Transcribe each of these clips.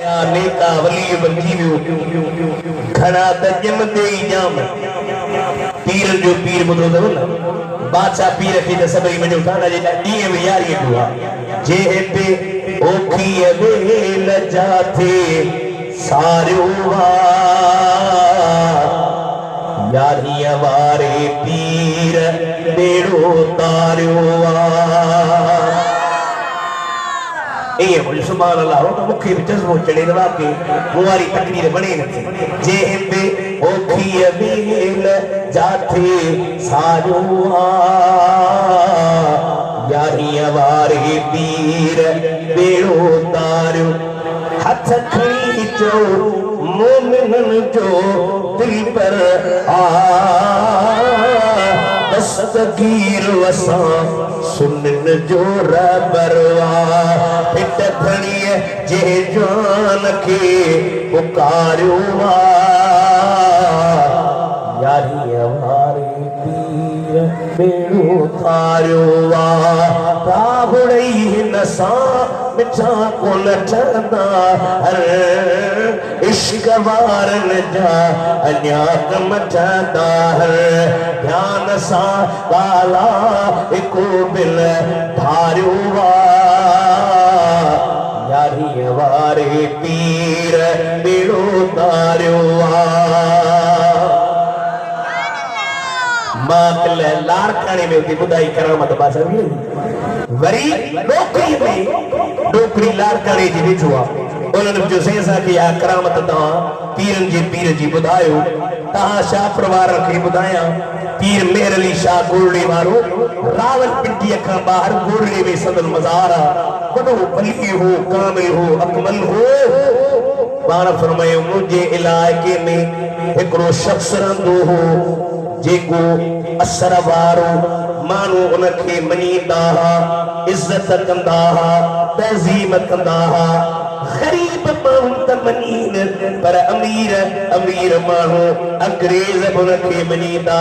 नेका वली bungee वियो घना तजम दे जाम पीर जो पीर बुधो दो ना बादशाह पीर खे त सभई वञो खाना जे ॾींहं में यारी दुआ जे पे ओखी वेल जाथे सारियो वा यारी वारे पीर बेड़ो तारियो वा ये बोले सुभान अल्लाह तो मुखे भी जज्बो चढ़े रवा के मुआरी तकदीर बने न जे पे ओखी वेल जाथे सारुआ यारी वारे पीर बेड़ो तारियो हथ खड़ी जो मोमिनन जो दिल पर आ दस्तगीर वसा सुनन जो रबरवा पिट खड़िए जे जान के पुकारियो वा यारी हमारे पीर बेड़ो तारियो वा राहुड़ई नसा मिठा को लचना हर इश्क वारन जा अन्याक मचदा हर ध्यान सा काला एको बिल धारियो वा यारी वारे पीर बेड़ो तारियो वा माकल लारकाने में उठी बुधाई करामत बासा भी वरी डोकरी में डोकरी लारकाने जी बिछुआ उन्होंने जो सेसा की आ करामत ता पीरन जी पीर जी बुधायो ता शाह परवार के बुधाया पीर मेहर अली शाह गोरड़ी वारो रावल पिंडी का बाहर गोरड़ी में सदन मजारा वडो वली हो कामिल हो अकमल हो बाण फरमायो मुझे इलाके में एकरो शख्स रहंदो हो जेको असर वारो मानू उनके मनीदा इज्जत कंदा तहजीम कंदा गरीब मानू त मनीन पर अमीर अमीर मानू अंग्रेज उनके मनीदा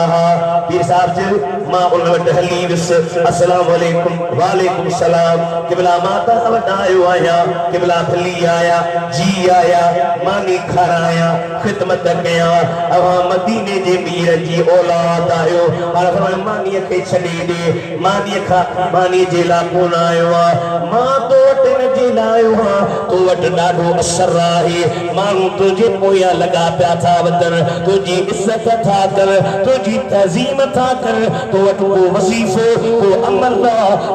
पीर साहब जी मां उन वट हली विस अस्सलाम वालेकुम वालेकुम सलाम किबला माता वटायो आया किबला फली आया जी आया मानी खराया खिदमत कया अवा मदीने जे मीर जी औलाद आयो पर फरमाया मानी के छडे दे मानी खा मानी जे ला कोन आयो मां तो वट जे लायो तो वट डाढो असर आहे मानू तुझे पोया लगा पिया था वतन तुझी इज्जत था कर तुझी तहजीम था कर तो वट को वजीफो को अमल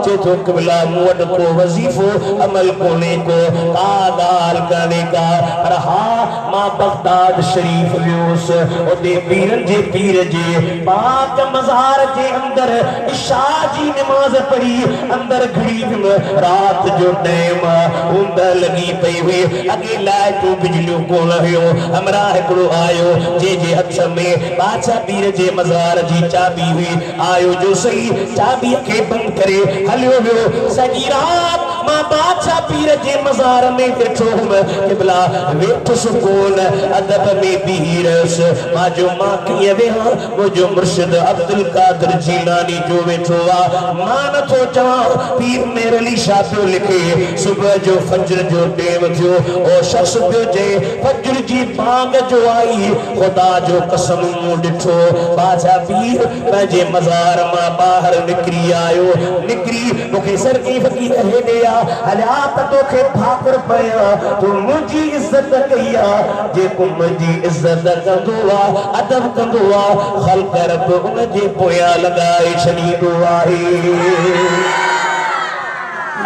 जे तो किबला मुवट को वजीफो अमल कोने को कागाल करने का पर हां मां बगदाद शरीफ व्यूस ओदे पीरन जे पीर जे पाक मजार जे अंदर इशा जी नमाज पढ़ी अंदर घड़ी रात जो टाइम उंद लगी पई हुई अगे लाए तो बिजली को लहियो हमरा एकड़ो आयो जे हथ में बादशाह पीर जे मजार जी चाबी हुई आयो जो सही चाबी के बंद करे हलियो वियो सॼी रात मां बादशाह पीर जे मजार में बैठो किबला वेठ सुकून अदब में बीरस मां जो मां किए वेहा वो जो मुर्शिद अब्दुल कादिर जीलानी जो बैठो मां न तो चवा पीर मेरे अली शाह पियो लिखे सुबह जो फजर जो टेम थियो ओ शख्स पियो जे फजर जी बांग जो आई खुदा जो कसम मूं डिठो बादशाह पीर पंहिंजे मजार मां बाहर निकरी आयो निकरी मुखे सर की फकीर हेडे हलिया त तोखे भाकुर पया तू मुंहिंजी इज्जत कया जेको मुंहिंजी इज्जत कंदो अदब कंदो ख़ल्क़ रब उन जे पोयां लगाए छॾींदो आहे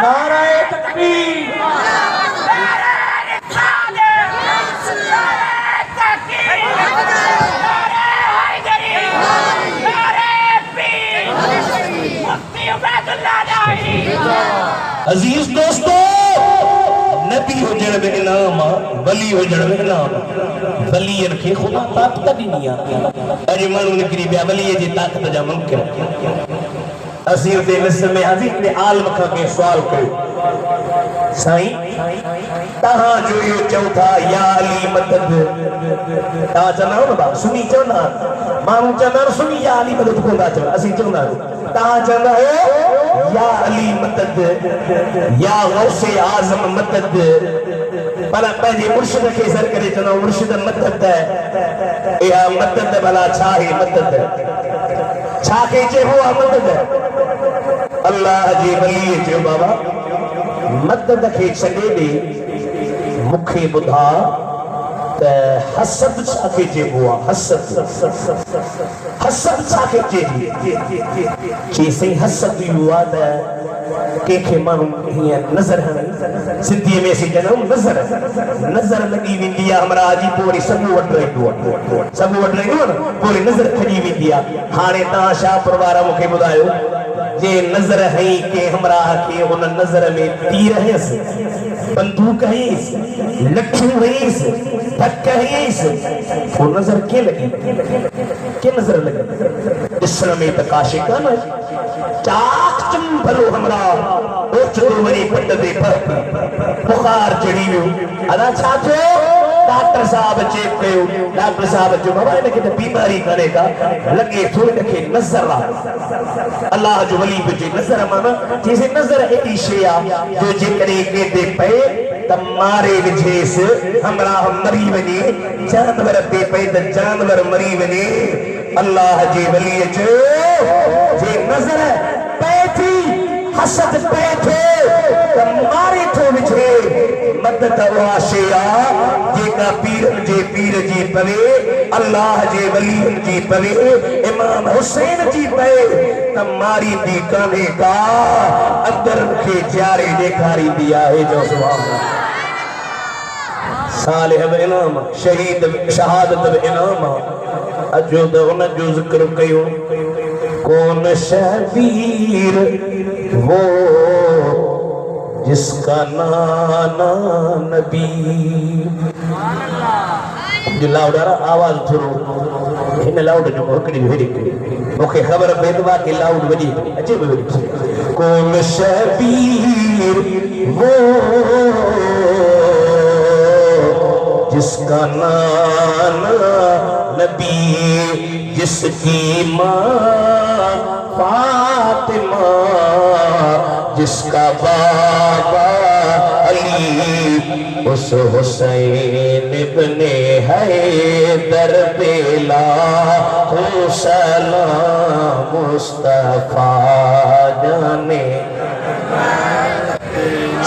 नाराए तकबीर अजीज दोस्तों नबी हुजण में इनाम वली हुजण में इनाम वलीयन खे खुदा ताकत ॾिनी आहे अॼु माण्हू निकिरी पिया वलीअ जी ताकत जा मुमकिन असीं उते मिस्र में हज़ीर ने आलम खां के सवाल कयो साईं तहां जो इहो चओ था या अली मदद तहां चवंदा न भाउ सुनी चवंदा माण्हू चवंदा सुनी या अली मदद कोन था चवनि असीं चवंदा तहां चवंदा आहियो या अली मदद या गौसे आज़म मदद भला पंहिंजे मुर्शिद खे सर करे चवंदा मुर्शिद मदद है इहा मदद भला छा है मदद छा खे चइबो आहे मदद अल्लाह जे वली चयो बाबा मदद खे छॾे ॾे मूंखे ॿुधा त हसद छा खे चइबो आहे हसद छा खे चइबी चई सही हसद इहो आहे त कंहिंखे माण्हू हीअं नज़र हणे सिंधीअ में असीं चवंदा आहियूं नज़र लॻी वेंदी आहे हमरा जी पोइ वरी सभु वटि रहंदो आहे सभु वटि रहंदो आहे न पोइ वरी नज़र खॼी वेंदी आहे हाणे तव्हां शाहपुर वारा मूंखे ॿुधायो जे नज़र हई के हमरा खे हुन नज़र में तीर हयसि बंदूक हयसि लठियूं हयसि धक हयसि पोइ नज़र कीअं लॻी कीअं नज़र लॻी ॾिसण में त का शइ कान चाक चम भलो हमरा ओचो वरी पट ते बुखार चढ़ी वियो अदा छा थियो डॉक्टर साहब चेक कयो डॉक्टर साहब चयो बाबा इनखे त बीमारी कान्हे का लॻे थो इनखे नज़र आहे अल्लाह जो वली बि चई नज़र माना चईसि नज़र एॾी शइ आहे जो जेकॾहिं कंहिं ते पए त मारे विझेसि हमरा मरी वञे जानवर ते पए त जानवर मरी वञे अल्लाह जे वली चयो जे नज़र पए थी हसद पए थो त मारे थो विझे मदद उहा शइ आहे जेका पीरनि जे पीर जी पवे अल्लाह जे वलीअनि जी पवे इमाम हुसैन जी पवे त मारींदी कान्हे का अंदरनि खे ॼारे ॾेखारींदी आहे जो सुभान अल्लाह सालिह बि इनाम शहीद शहादत बि इनाम अजो त उन जो ज़िक्र कयो कौन शबीर वो जिसका नाना नबी जो लाउड आवाज थोरो हिन लाउड जो हिकिड़ी वेड़ी मूंखे ख़बर पए थो कि लाउड वॾी अचे बि वेड़ी कौन शबीर वो जिसका नाना नबी जिसकी माँ फातिमा जिसका बाबा अली उस हुसैन इब्ने हैदर बेला सलाम मुस्तफा जाने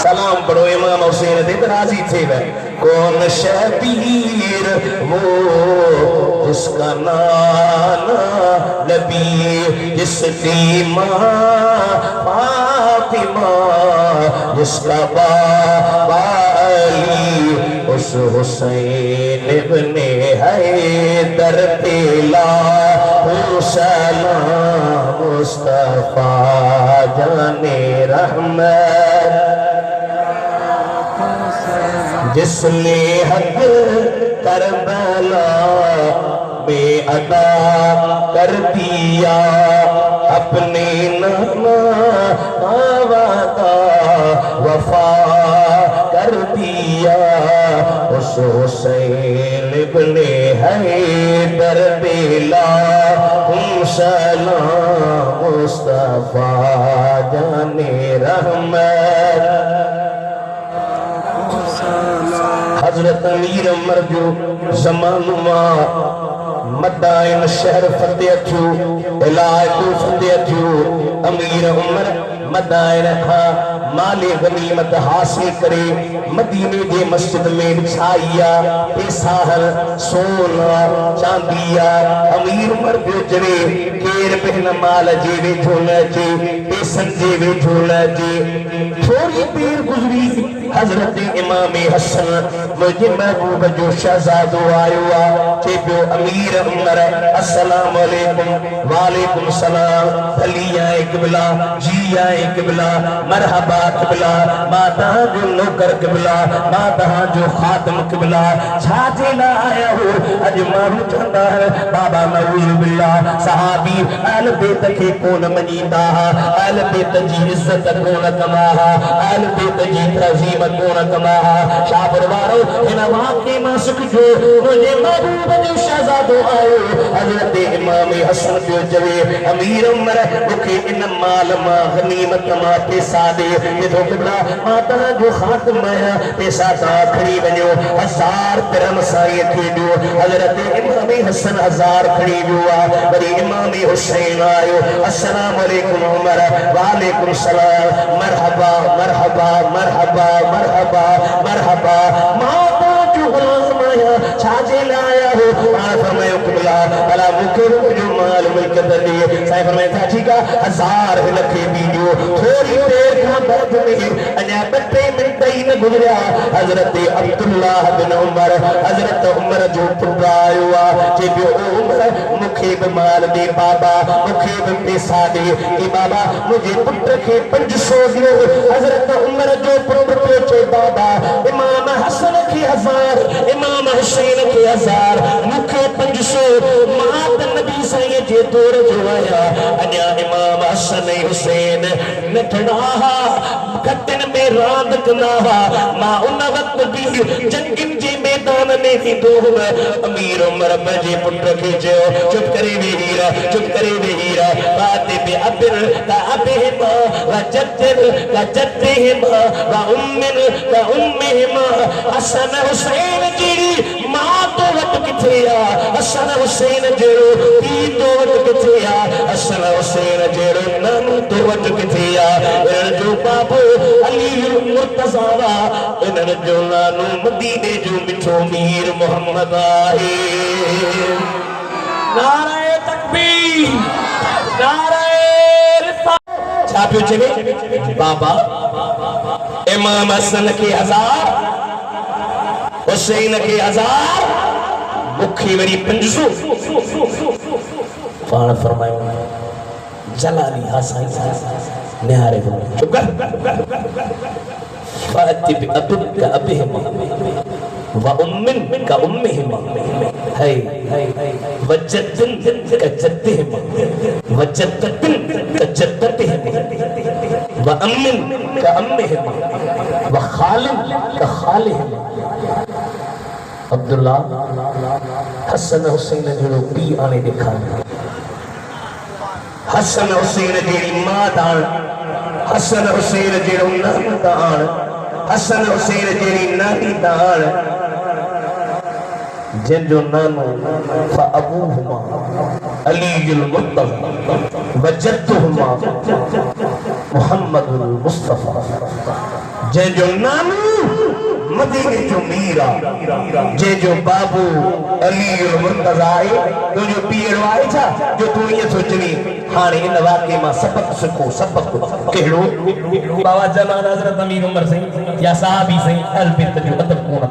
सलाम पढ़ो इमाम हुसैन ते राजी थे वे कौन शबीर वो जिसका नाना नबी जिसकी माँ फातिमा जिसका बाबा अली उस हुसैन इब्ने हैदर पेला सलाम मुस्तफा जाने रहमत जिसने हक करबला में अदा कर दिया अपने नामा वादा वफा कर दिया उस हुसैन इब्ने हैदर बेला सलाम मुस्तफा जाने रहमत हजरत अमीर उमर जो ज़मानो मदाइन शहर फतेह थियो इलाइक़ो फतेह थियो अमीर उमर मदाइन खां माले गनीमत हासिल करे मदीने जे मस्जिद में बिछाइया पैसा सोना चांदिया अमीर उमर पियो चवे केर बिन माल जे वेठो न अचे पैसन जे वेठो न अचे थोड़ी देर गुज़री हजरत इमाम हसन मुझे महबूब जो शहजादो आयो चे पियो अमीर उमर अस्सलाम वालेकुम वालेकुम सलाम भली आए क़िबला जी आए क़िबला मरहबा क़िबला माता जो नौकर क़िबला माता जो खातम क़िबला छाजे ना आया हो अज मारू चंदा है बाबा नऊज़ बिल्लाह सहाबी अहल बैत के कोन मनीदा अहल बैत जी इज्जत कोन कमा अहल बैत जी तज़ीम कोन कमा शाहपुर वारो इन वाक़े में सुख जो मुझे महबूब जो शहजादो आयो हजरत इमाम हसन पियो चवे अमीर उमर मुखे इन माल मां गनीमत मां पैसा दे ये तो किबला माता जो खात्म है पैसा ता खड़ी वञो 1000 तिरम साई खेॾियो हज़रत इमाम हसन 1000 खड़ी हुआ वरी इमाम हुसैन आयो अस्सलाम वालेकुम उमर वालेकुम सलाम मरहबा मरहबा मरहबा मरहबा मरहबा माता जो गुलाम आया छाजे लाया हो मां फरमायो किबला भला मुखे जो माल मिल्कत लिए साईं फरमाए था ठीक है 1000 लखे वीडियो थोड़ी देर का बाद में अना 2 मिनट ही न गुजरिया हजरत अब्दुल्लाह बिन उमर हजरत उमर जो पुत्र आयो जे बियो उमर मुखे बि माल दे बाबा मुखे बि पैसा दे कि बाबा मुझे पुत्र के 500 दियो हजरत उमर जो पुत्र पहुंचे बाबा इमाम हसन के 1000 इमाम हुसैन के 1000 मुखे 500 मात नबी साईं जे दौर जो आया अना इमाम हसन हुसैन नठना घटन में रांद कना मां उन वक्त भी जंगिन जे मैदान में भी दो अमीर उमर जे पुत्र के जो चुप करे वे हीरा बाते पे अबिर का अबेमा वजद्दिर का जद्दिमा व उम्मिहिमा हसन हुसैन जी मां तो वट किथे आ हसन हुसैन जेरो पी तो वट किथे आ हसन हुसैन जेरो नानू तो वट किथे आ इन जो बाबू अली मुर्तज़ा वा इन जो नानू मदीने जो मिठो मीर मोहम्मद आहे नारे तकबीर नारे रिसालत छा पियो चवे बाबा इमाम हसन के 1000 हुसैन के 1000 मुखे वरी 500 पाण फरमायो जलाली हा साईं निहारे चुप कर फाति बि अबुक का अबहिमा व उम्मिन का उम्मिहिमा है वजद्दिन का जद्दिहिमा वजद्दिन का जद्दिहिमा व अम्मिन का अम्मिहिमा व खालिन का खालिहिमा अब्दुल्ला हसन हुसैन जो पी आने देखा हसन हुसैन जेड़ी मां दान हसन हुसैन जेड़ो नाम दान हसन हुसैन जेड़ी नानी दान जिन जो नाम फअबूहुमा अलीयुल मुर्तज़ा वजद्दुहुमा मुहम्मदुल मुस्तफा जिन जो नाम मदीने जो मीरा जे जो बाबू अलीयुल मुर्तज़ा है तो जो पीर वाई था जो तू ये सोचनी हाने इन वाकई में सबक सिखो सबक केड़ो बाबा जलाल हजरत अमीर उमर सिंह या साहबी सिंह अलबित जो अदब कोन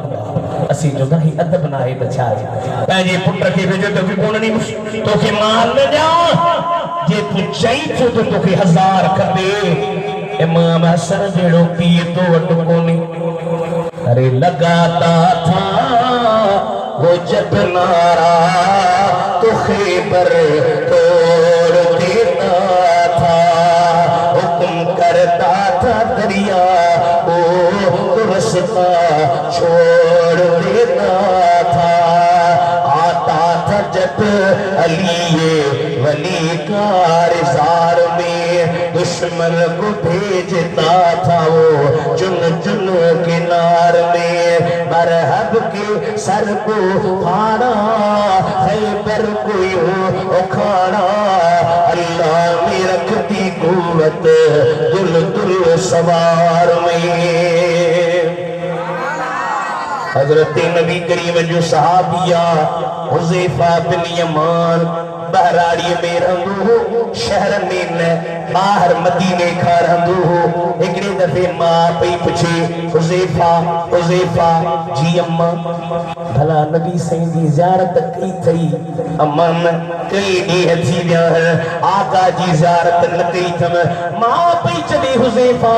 असी जो नहीं अदब ना है बचा पहले पुत्र के भेजो तो भी कोन नहीं तो के माल न जा जे तू चाहि तो के 1000 खपे इमाम हसन जेड़ो पीर तो वट कोनी अरे लगाता था वो जब नारा तो खैबर तोड़ देता था हुक्म करता था दरिया को रास्ता छोड़ देता था आता था जब अली वली का रिज़ार में दुश्मन को भेजता था वो चुन चुन किनार में मरहब के सर को फाड़ा खैबर को यूं उखाड़ा अल्लाह ने रख दी कुव्वत दुल दुल सवार में हजरत नबी करीम जो सहाबिया हुज़ैफा बिन यमान बहराड़ी में रहंदो हो शहर में न बाहर मदीने खा रहंदो हो एकड़े दफे मां पई पुछे हुज़ैफा जी अम्मा भला नबी साईं जी ज़ियारत कई थई अम्मा कई ॾींहं थी विया आका जी ज़ियारत न कई थम मां पई चवे हुज़ैफा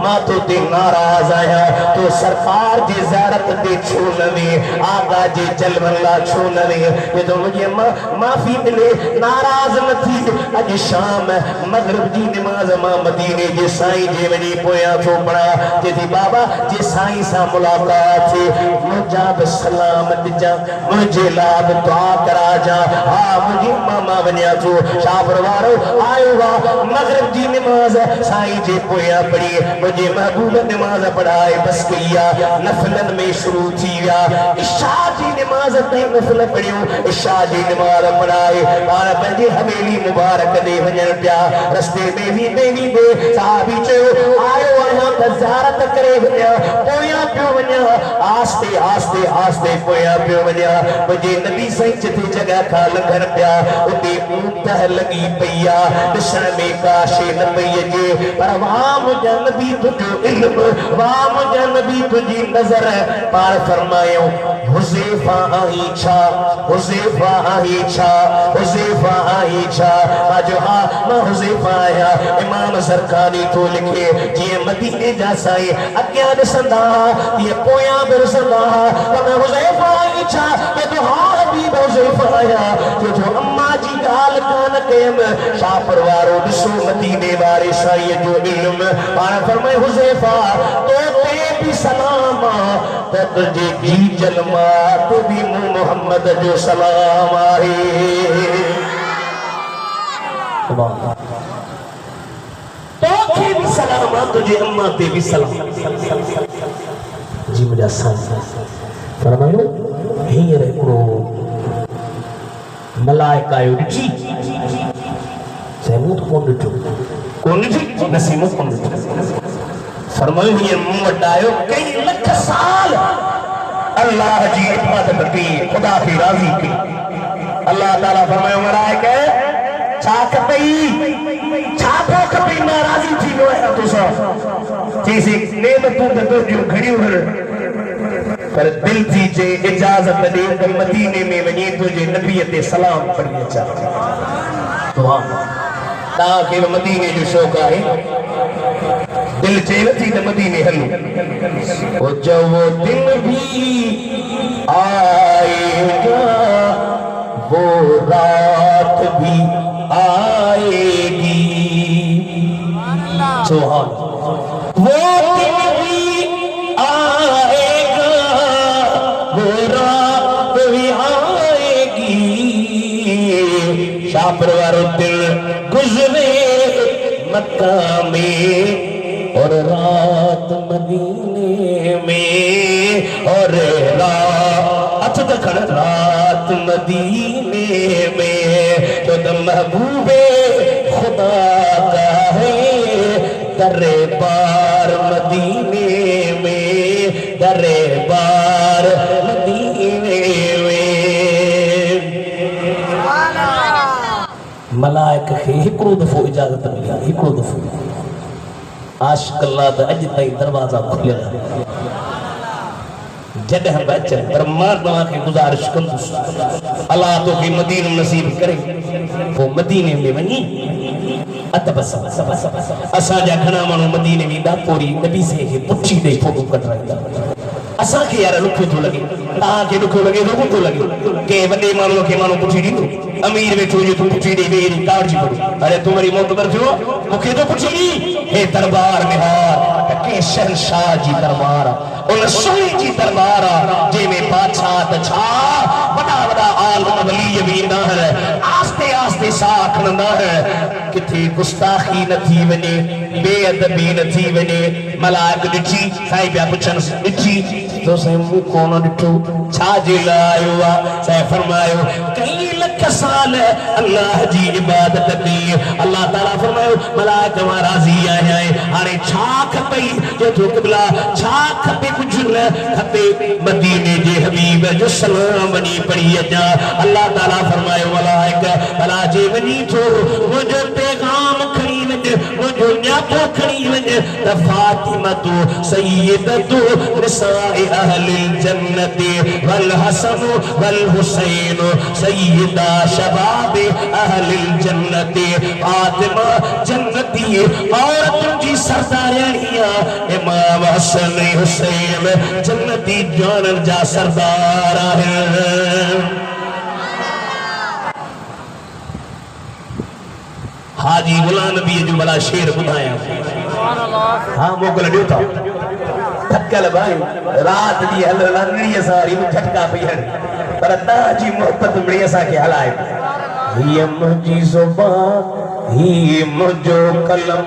मां तो ते नाराज़ आया तो सरकार जी ज़ियारत ते छो न वे आका जी जलवन ला छो न वे ये तो मुझे माफी मिले नाराज न थी। अज शाम मगरिब जी नमाज मां मदीने जे साईं जे वञी पोयां थो पढ़ा जे बाबा जे साईं सां मुलाकात थी मुंहिंजा बि सलाम ॾिजां मुंहिंजे लाइ बि दुआ कराजां। हा मुंहिंजी मामा वञा थो शाबर वारो आयो वा मगरिब जी नमाज साईं जे पोयां पढ़ी मुंहिंजे महबूब नमाज पढ़ाए बस कई आहे नफ़िलन में शुरू थी विया इशा जी नमाज ताईं नफ़िल पढ़ियो इशा जी नमाज पढ़ाए पाण पंहिंजे हवेली मुबारक ॾे वञनि पिया रस्ते में वेंदे साहबी चयो आयो आहियां त ज़ियारत करे वञा पोयां पियो वञा आस्ते आस्ते आस्ते पोयां पियो वञा मुंहिंजे नबी साईं जिथे जॻह खां लंघनि पिया उते ऊंदह लॻी पई आहे ॾिसण में का शइ न पई अचे पर वाह मुंहिंजा नबी तुंहिंजो इल्मु वाह मुंहिंजा नबी तुंहिंजी नज़र पाण फरमायो हुज़ैफ़ा आई छा हुज़ैफ़ा आई छा हुज़ैफ़ा आई छा जो हा मां हुज़ैफ़ा आहियां इमाम सरकारी थो लिखे जीअं मदीने जा साईं अॻियां ॾिसंदा तीअं पोयां बि ॾिसंदा त मैं हुज़ैफ़ा आई छा के तो हा हबीब हुज़ैफ़ा आहियां जो अम्मा जी ॻाल्हि कान कयमि शापर वारो ॾिसो मदीने वारे साईं जो इल्मु पाण फरमाए हुज़ैफ़ा तो ते भी सलाम त तुझे जी जलमा तो भी मोहम्मद जो सलाम आहे तोखे भी सलाम तुझे अम्मा ते भी सलाम जी मुझा साईं फरमायो हींअर हिकिड़ो मलाइका आयो ॾिठी मूं कोन ॾिठो कोन ॾिठी नसीमो कोन ॾिठो फरमायो हींअर मूं वटि आयो कई लख साल अल्लाह जी इबादत कई खुदा खे राज़ी कई अल्लाह ताला फरमायो मलाइका छा खपई छा पोइ खपई मां राज़ी थी वियो आहियां तोसां चईसि नेमतूं त तुंहिंजूं घणियूं आहिनि पर दिल थी चे इजाज़त ॾे त मदीने में वञी तुंहिंजे नबीअ ते सलाम पढ़ी अचां तव्हांखे बि मदीने जो शौक़ु आहे दिल चे नथी त मदीने हलूं जो वो दिन भी आएगा वो रात भी आएगी सुभान वो दिन भी आएगा वो रात भी आएगी शापर वारो दिल गुजरे मक्का में और रात मदीने में और रात मदीने में जो महबूबे खुदा का है दरबार मदीने में दरबार मदीने में मलाइक खे हिकिड़ो दफ़ो इजाज़त मिली हिकिड़ो दफ़ो आशिक़ अल्लाह त अॼु ताईं दरवाज़ा खुलियल जॾहिं बि अचनि पर मां तव्हांखे गुज़ारिश कंदुसि अल्लाह तोखे मदीनो नसीब करे पोइ मदीने में वञी असांजा घणा माण्हू मदीने में ईंदा पोरी नबी साईं खे पुछी ॾेई फोटो कढाईंदा असांखे यार ॾुखियो थो लॻे तव्हांखे ॾुखियो लॻे थो थो लॻे कंहिं वॾे माण्हूअ खे माण्हू पुछी ॾींदो अमीर वेठो हुजे तूं पुछी ॾेई वेही कावड़ जी पढ़ो अरे तूं वरी मोतबर थियो मूंखे थो पुछी ॾी हे दरबार में हार त कंहिं शहनशाह जी दरबार उन सोई जी दरबार जंहिंमें बादशाह त छा वॾा वॾा आलिम वली बि ईंदा आहिनि आस्ते आस्ते साह खणंदा आहिनि किथे गुस्ताखी न थी वञे बेअदबी न थी वञे मलाइक ॾिठी साईं पिया पुछनि ॾिठी तो साईं मूं कोन ॾिठो छा जे लाइ आयो आहे साईं फरमायो कई लख साल अल्लाह जी इबादत कई अल्लाह ताला फरमायो मलाइक मां राज़ी आहियां हाणे छा खपई जो क़िबला छा खपे कुझु न खपे मदीने जे हबीब जो सलाम वञी पढ़ी अचां अल्लाह ताला फरमायो मलाइक भला जे वञी थो मुंहिंजो पैगाम खणी वञ मुंहिंजो न्यापो खणी वञ त फातिमा तू सय्यदतु निसाए अहलिल जन्नति वल हसन वल हुसैन सय्यदा शबाबे अहलिल जन्नति फातिमा जन्नती औरतुनि जी सरदारिया इमाम हसन हुसैन जन्नती जानन जा सरदार आहिनि हाजी गुलाम नबी जो बड़ा शेर बुधाया हाँ मोकल ॾियो था थकल भाई रात दी हलनी सारी में झटका पई पर ताजी मोहब्बत बड़ी असा के हलाए ये मुझी ज़ुबान ही मुझो कलम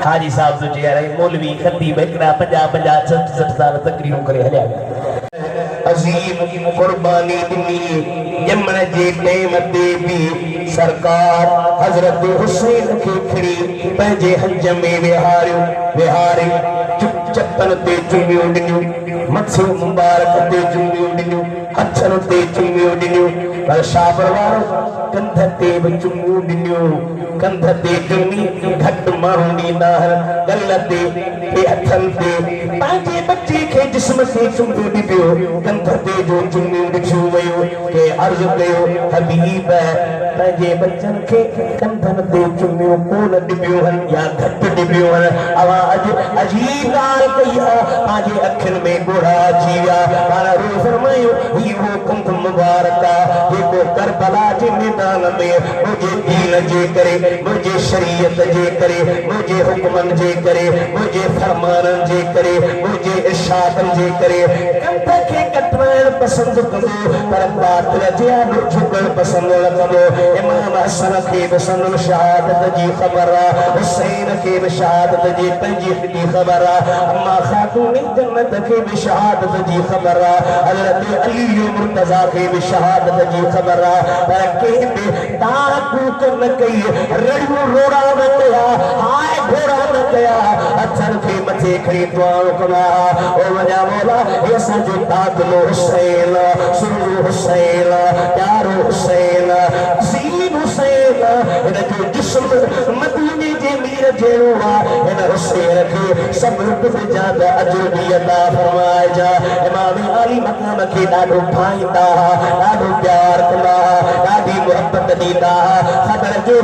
हाजी साहब तो जे रही मौलवी खती बकरा 50 60 साल तकरीरों करे हलिया अजीम कुर्बानी दिनी यमन जे टेम ते भी सरकार हजरत हुसैन के खड़ी पंहिंजे हज में विहारे चप्पन ते चुमियूं ॾिनियूं मथे मुबारक ते चुमियूं ॾिनियूं हथनि ते चुमियूं ॾिनियूं पर शाबर वारो कंध ते बि चुमियूं ॾिनियूं कंध ते चुमी घटि माण्हू ॾींदा गल ते हथनि ते पंहिंजे बच्चे खे जिस्म ते चुमियूं ॾिबियो कंध ते जो चुमियूं ॾिठियूं वयूं के अर्ज़ कयो हबीब पंहिंजे बच्चनि खे कंधनि ते चुमियूं कोन ॾिबियूं आहिनि या घटि ॾिबियूं आहिनि अवां अॼु अजीब ॻाल्हि कई आहे पंहिंजे अखियुनि में ॻोढ़ा अची विया पाण रोज़ फरमायो ही वो कंध मुबारक आहे जेको करबला जे मैदान में मुंहिंजे दीन जे करे मुझे शरीयत जे करे मुझे हुक्मन जे करे मुझे फरमानन जे करे मुझे इरशादन जे करे कंध खे कटवाइण पसंद कंदो पर बातिल जे आॾो झुकण पसंद न कंदो इमाम हसन खे बि संदन शहादत जी ख़बर आहे हुसैन खे बि शहादत जी पंहिंजी ख़बर आहे अम्मा खातून जन्नत खे बि शहादत जी ख़बर आहे हज़रत अली मुर्तज़ा खे बि शहादत जी ख़बर आहे पर कंहिं बि ताक़ूत न कई रड़ियूं रोड़ा न कया हाय घोड़ा न कया हथनि खे मथे खणी दुआऊं कया ओ वञा मौला हे असांजो ताक़लो हुसैन सुनो हुसैन प्यारो हुसैन ज़ीन हुसैन हिन जो जिस्म मदीने जे मीर जहिड़ो आहे हिन हुसैन खे सब्र बि ज्यादा अजर बि अता फरमाइजा इमाम अली मक़ाम खे ॾाढो भाईंदा ॾाढो प्यार कंदा ॾाढी मोहब्बत ॾींदा ख़बर जो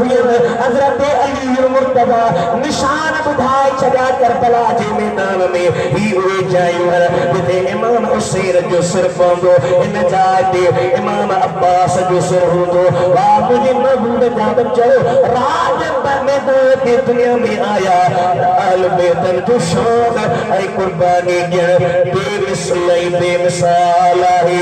हज़रत अली मुर्तज़ा निशान बुधाए छॾिया करबला जे मैदान में ही उहे जायूं जिथे इमाम हुसैन जो सिर पवंदो इन जाइ ते इमाम अब्बास जो सिर हूंदो वाह मुंहिंजे महबूब जा बच्चो राज मैदान ते दुनिया में आया अहल बैतन जो शान ऐं कुर्बानी ॾियण बेमिसाल आहे